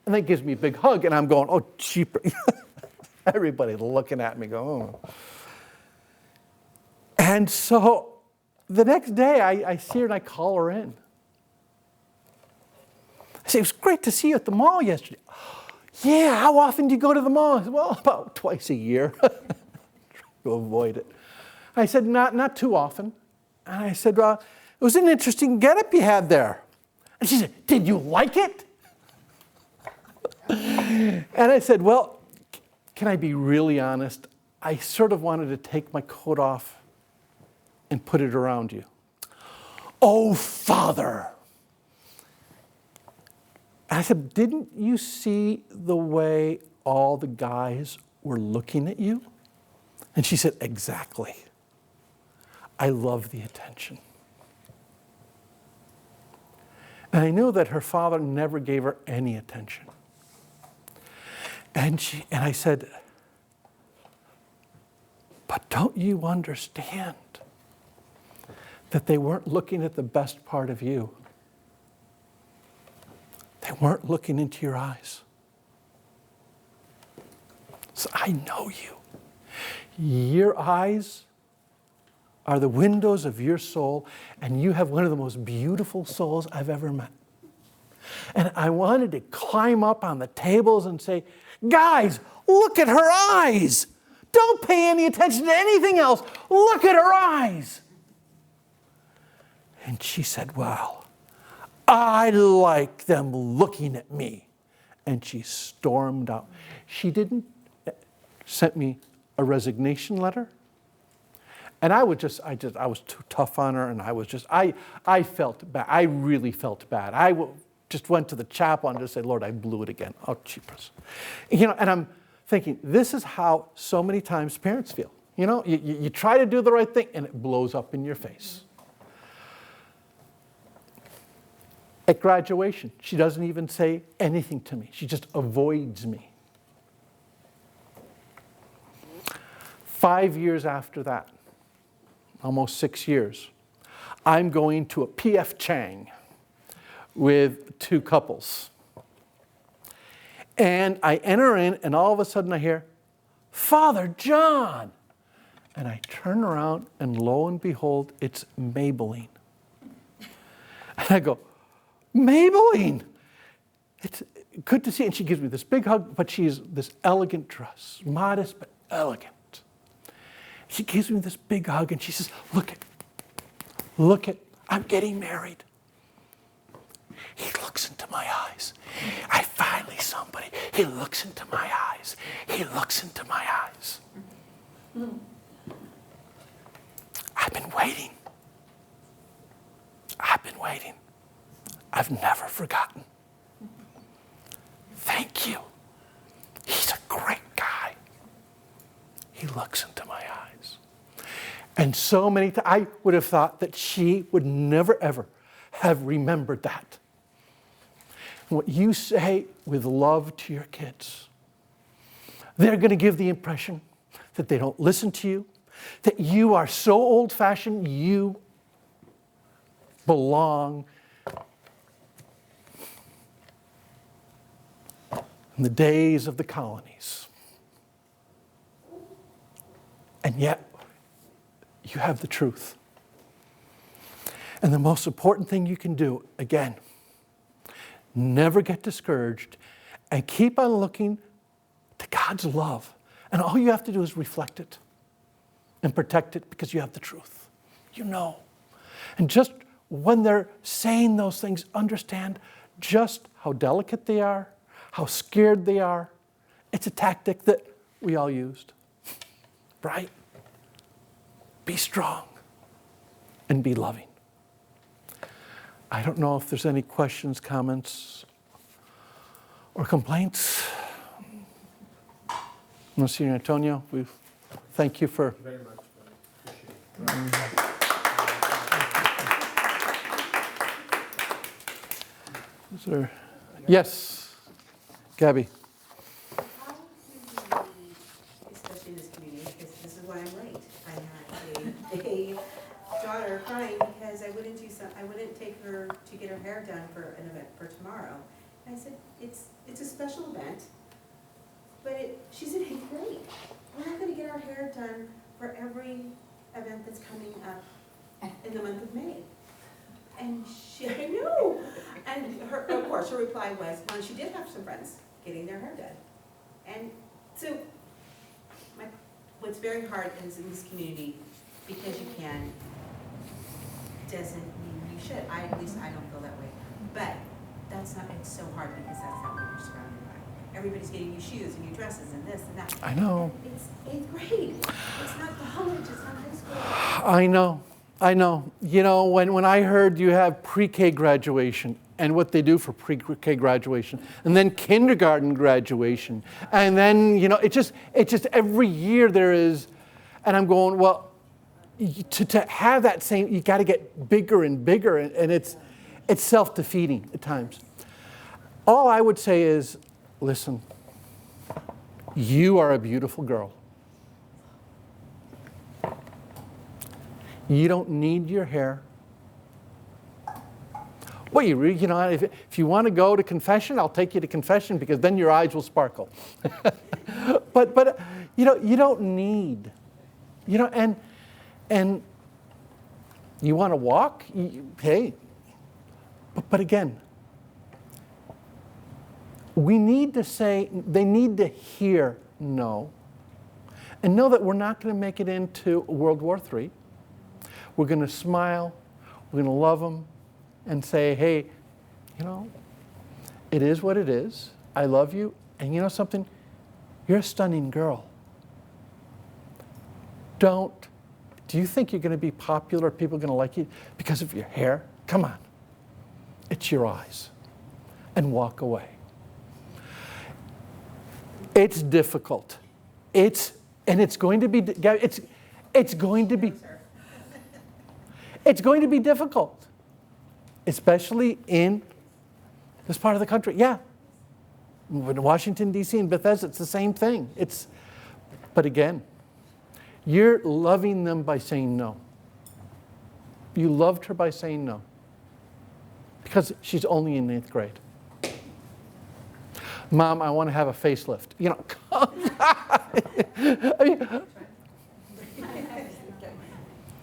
S1: that gives me a big hug, and I'm going, "Oh, cheaper." Everybody looking at me going, "Oh." And so the next day I see her and I call her in. I say, "It was great to see you at the mall yesterday." "Yeah, how often do you go to the mall?" I said, "Well, about twice a year." Try to avoid it. I said, not too often. And I said, "It was an interesting getup you had there." And she said, "Did you like it?" And I said, "Well, can I be really honest? I sort of wanted to take my coat off and put it around you." "Oh, Father." And I said, "Didn't you see the way all the guys were looking at you?" And she said, "Exactly. I love the attention." And I knew that her father never gave her any attention. And I said, "But don't you understand that they weren't looking at the best part of you? They weren't looking into your eyes. So I know you. Your eyes are the windows of your soul, and you have one of the most beautiful souls I've ever met." And I wanted to climb up on the tables and say, "Guys, look at her eyes. Don't pay any attention to anything else. Look at her eyes." And she said, "Well, I like them looking at me." And she stormed out. She didn't send me a resignation letter. And I was too tough on her, and I felt bad. I really felt bad. I just went to the chapel and just said, "Lord, I blew it again. Oh, cheapers." And I'm thinking, this is how so many times parents feel. You know, you try to do the right thing and it blows up in your face. At graduation, she doesn't even say anything to me. She just avoids me. 5 years after that, almost 6 years, I'm going to a P.F. Chang with 2 couples. And I enter in, and all of a sudden I hear, Father John. And I turn around, and lo and behold, it's Maybelline. And I go, Maybelline! It's good to see you. And she gives me this big hug, but she's this elegant dress, modest but elegant. She gives me this big hug, and she says, look it, I'm getting married. He looks into my eyes. I finally somebody. He looks into my eyes. He looks into my eyes. I've been waiting. I've never forgotten. Thank you. He's a great guy. He looks into my eyes. And so many times, I would have thought that she would never, ever have remembered that. What you say with love to your kids, they're going to give the impression that they don't listen to you, that you are so old-fashioned, you belong in the days of the colonies. And yet, you have the truth. And the most important thing you can do, again, never get discouraged and keep on looking to God's love. And all you have to do is reflect it and protect it because you have the truth. You know. And just when they're saying those things, understand just how delicate they are, how scared they are. It's a tactic that we all used, right? Be strong and be loving. I don't know if there's any questions, comments, or complaints. Monsignor Antonio, we thank you for.
S2: Very much. Appreciate it.
S1: Is there, yes, Gabby.
S3: How do we, especially in this community, because this is why I'm late. I had a daughter crying because I wouldn't take her to get her hair done for an event for tomorrow. And I said, it's a special event, but she said, hey, great. We're not going to get our hair done for every event that's coming up in the month of May. And I knew. And of course, her reply was, well, she did have some friends getting their hair done. And so, what's very hard is in this community, because you can, doesn't mean you should. At least I don't feel that way. But it's so hard because that's not what you're surrounded by. Everybody's getting new shoes and new dresses and this and that.
S1: I know.
S3: It's 8th grade. It's not college, it's not high school.
S1: I know. You know, when I heard you have pre-K graduation and what they do for pre-K graduation, and then kindergarten graduation, and then, you know, it just every year there is, and I'm going, well, to have that same, you got to get bigger and bigger, and it's self-defeating at times. All I would say is, listen, you are a beautiful girl. You don't need your hair. Well, you know, if you want to go to confession, I'll take you to confession because then your eyes will sparkle. but you know, you don't need, you know, and you want to walk, hey. But again, we need to say, they need to hear no, and know that we're not going to make it into World War III. We're going to smile, we're going to love them, and say, hey, you know, it is what it is. I love you, and you know something? You're a stunning girl. Do you think you're going to be popular, people are going to like you because of your hair? Come on. It's your eyes. And walk away. It's difficult. It's going to be, it's going to be, it's going to be difficult, especially in this part of the country. Yeah. In Washington, D.C. and Bethesda, it's the same thing. But again, you're loving them by saying no. You loved her by saying no. Because she's only in 8th grade. Mom, I want to have a facelift. You know, I mean,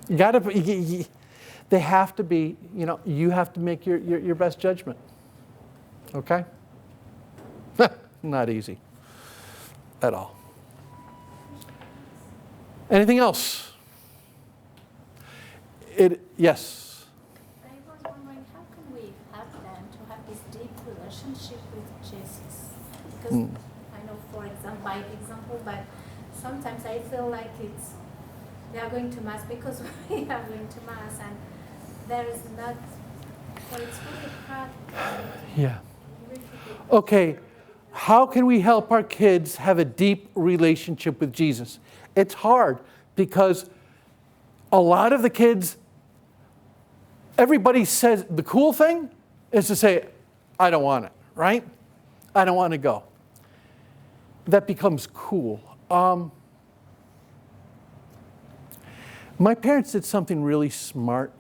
S1: you gotta, they have to be, you know, you have to make your best judgment. Okay? Not easy at all. Anything else? Yes.
S4: I was wondering, how can we help them to have this deep relationship with Jesus? Because I know, for example, by example, but sometimes I feel like they are going to Mass because we are going to Mass, and there is not, so it's really hard.
S1: Yeah. Okay. How can we help our kids have a deep relationship with Jesus? It's hard because a lot of the kids, everybody says the cool thing is to say, I don't want it, right? I don't want to go. That becomes cool. My parents did something really smart.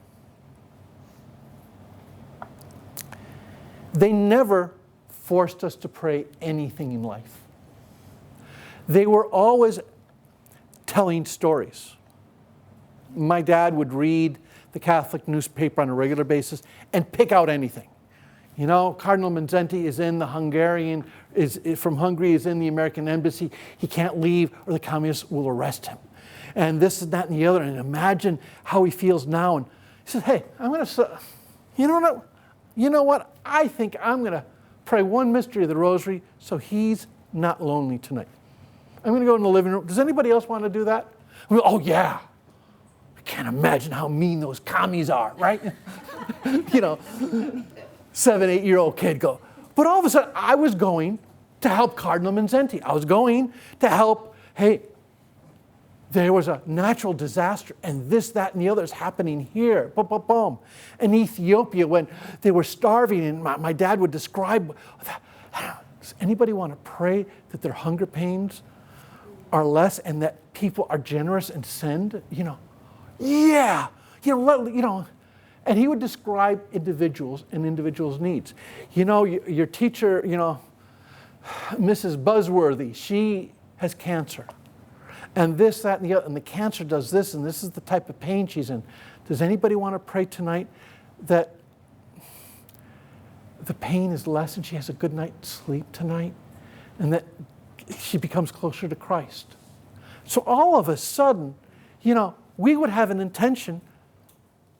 S1: They never forced us to pray anything in life. They were always telling stories. My dad would read the Catholic newspaper on a regular basis and pick out anything. You know, Cardinal Mindszenty is in the Hungarian, is from Hungary, is in the American embassy. He can't leave or the communists will arrest him. And this and that and the other. And imagine how he feels now. And he said, hey, I'm going to, you know what? I think I'm going to pray one mystery of the rosary so he's not lonely tonight. I'm going to go in the living room. Does anybody else want to do that? Oh, yeah. I can't imagine how mean those commies are, right? You know, 7, 8-year-old kid go. But all of a sudden, I was going to help Cardinal Mindszenty. I was going to help, hey, there was a natural disaster, and this, that, and the other is happening here. Boom, boom, boom. In Ethiopia, when they were starving, and my dad would describe that. Does anybody want to pray that their hunger pains are less and that people are generous and send? You know, yeah. You know, and he would describe individuals and individuals' needs. You know, your teacher, you know, Mrs. Buzzworthy, she has cancer. And this, that, and the other, and the cancer does this, and this is the type of pain she's in. Does anybody want to pray tonight that the pain is less and she has a good night's sleep tonight, and that she becomes closer to Christ? So all of a sudden, you know, we would have an intention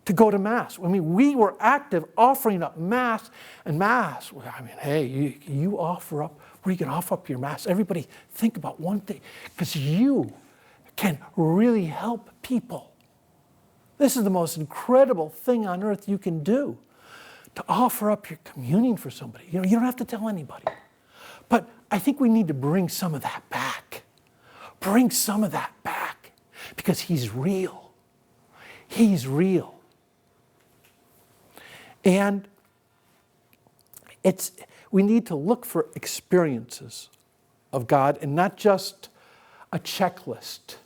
S1: to go to Mass. I mean, we were active offering up Mass, and Mass, I mean, hey, you offer up, where you can offer up your Mass. Everybody think about one thing, because you can really help people. This is the most incredible thing on earth you can do, to offer up your communion for somebody. You know, you don't have to tell anybody. But I think we need to bring some of that back. Bring some of that back, because he's real. He's real. And we need to look for experiences of God and not just a checklist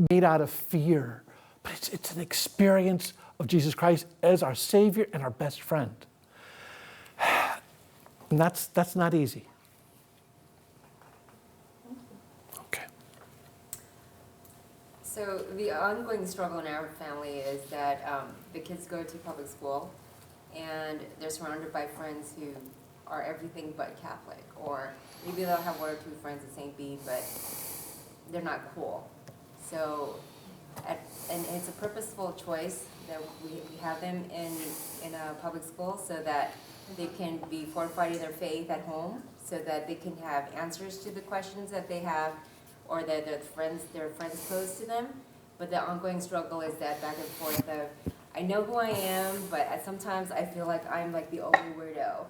S1: made out of fear, but it's an experience of Jesus Christ as our Savior and our best friend. And that's not easy. Okay.
S5: So the ongoing struggle in our family is that the kids go to public school and they're surrounded by friends who are everything but Catholic, or maybe they'll have 1 or 2 friends at St. B, but they're not cool. So, and it's a purposeful choice that we have them in a public school so that they can be fortified in their faith at home, so that they can have answers to the questions that they have or that their friends pose to them. But the ongoing struggle is that back and forth of, I know who I am, but sometimes I feel like I'm like the only weirdo.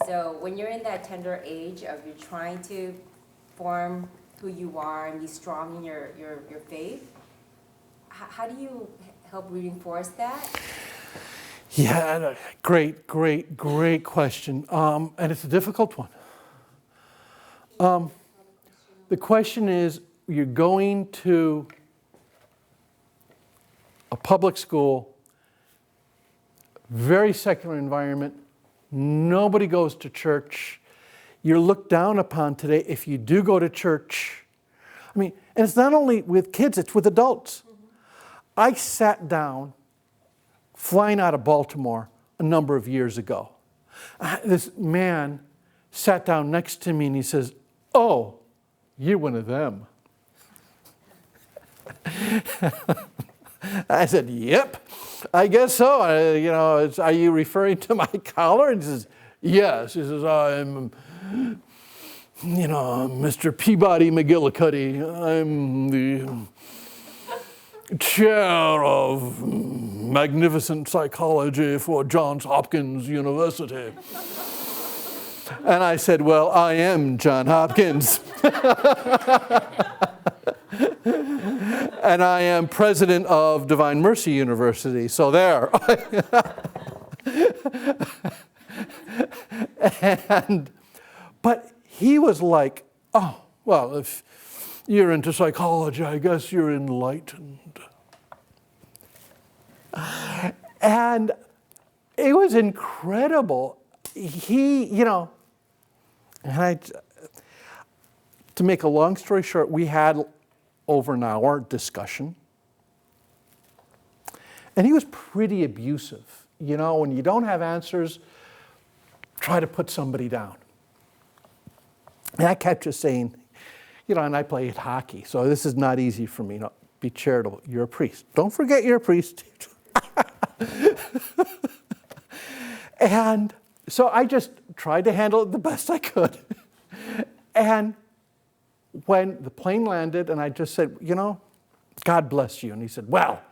S5: So when you're in that tender age of you're trying to form who you are and be strong in your faith. How do you help reinforce that?
S1: Yeah, great question. And it's a difficult one. The question is, you're going to a public school, very secular environment, nobody goes to church. You're looked down upon today if you do go to church. I mean, and it's not only with kids, it's with adults. I sat down flying out of Baltimore a number of years ago. This man sat down next to me and he says, "Oh, you're one of them." I said, "Yep, I guess so. Are you referring to my collar?" And he says, "Yes." He says, "I'm, Mr. Peabody McGillicuddy. I'm the chair of magnificent psychology for Johns Hopkins University." And I said, "Well, I am John Hopkins." And I am president of Divine Mercy University, so there. But he was like, "Oh, well, if you're into psychology, I guess you're enlightened." And it was incredible. To make a long story short, we had over an hour discussion. And he was pretty abusive. When you don't have answers, try to put somebody down. And I kept just saying, and I played hockey, so this is not easy for me. Be charitable. You're a priest. Don't forget you're a priest. And so I just tried to handle it the best I could. And when the plane landed and I just said, "God bless you." And he said, "Well,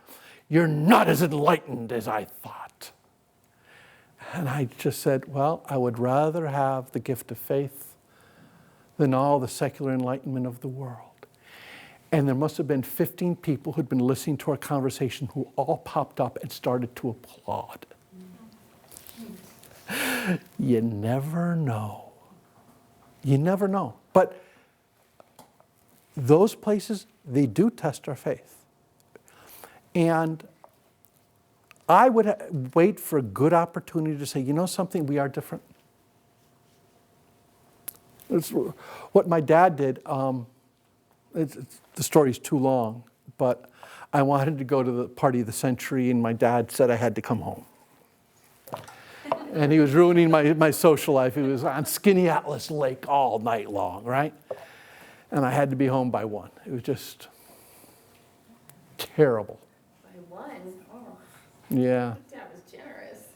S1: you're not as enlightened as I thought." And I just said, "Well, I would rather have the gift of faith than all the secular enlightenment of the world." And there must have been 15 people who'd been listening to our conversation who all popped up and started to applaud. You never know. You never know. But those places, they do test our faith. And I would wait for a good opportunity to say, something, we are different. It's what my dad did. The story's too long, but I wanted to go to the party of the century, and my dad said I had to come home. And he was ruining my social life. He was on Skinny Atlas Lake all night long, right? And I had to be home by 1. It was just terrible.
S6: By 1? Oh,
S1: Yeah.
S6: that was generous.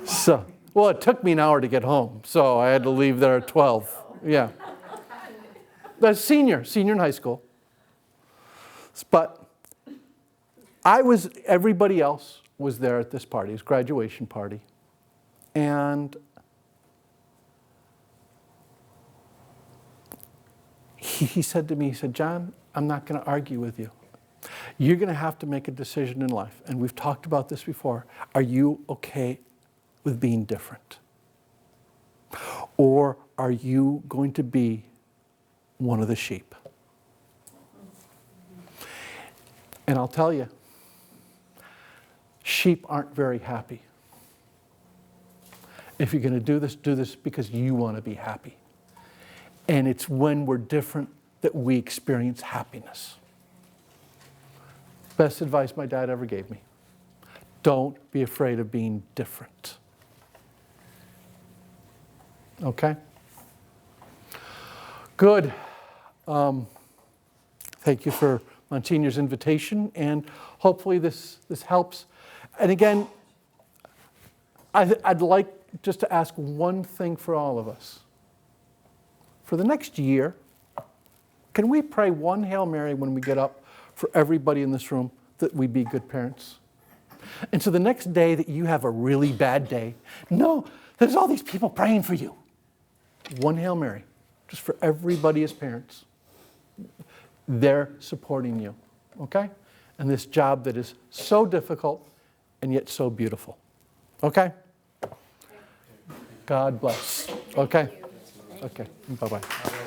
S1: So, well, it took me an hour to get home, so I had to leave there at 12. Yeah. That's senior in high school. But everybody else was there at this party, his graduation party. And he said to me, "John, I'm not going to argue with you. You're going to have to make a decision in life. And we've talked about this before. Are you okay with being different? Or are you going to be one of the sheep?" And I'll tell you, sheep aren't very happy. If you're going to do this because you want to be happy. And it's when we're different that we experience happiness. Best advice my dad ever gave me. Don't be afraid of being different. Okay? Good. Thank you for Monsignor's invitation, and hopefully this helps. And again, I'd like just to ask one thing for all of us. For the next year, can we pray one Hail Mary when we get up for everybody in this room that we be good parents? And so the next day that you have a really bad day, no, there's all these people praying for you. One Hail Mary. just for everybody as parents. They're supporting you, okay? And this job that is so difficult and yet so beautiful, okay? God bless, okay? Okay, bye-bye.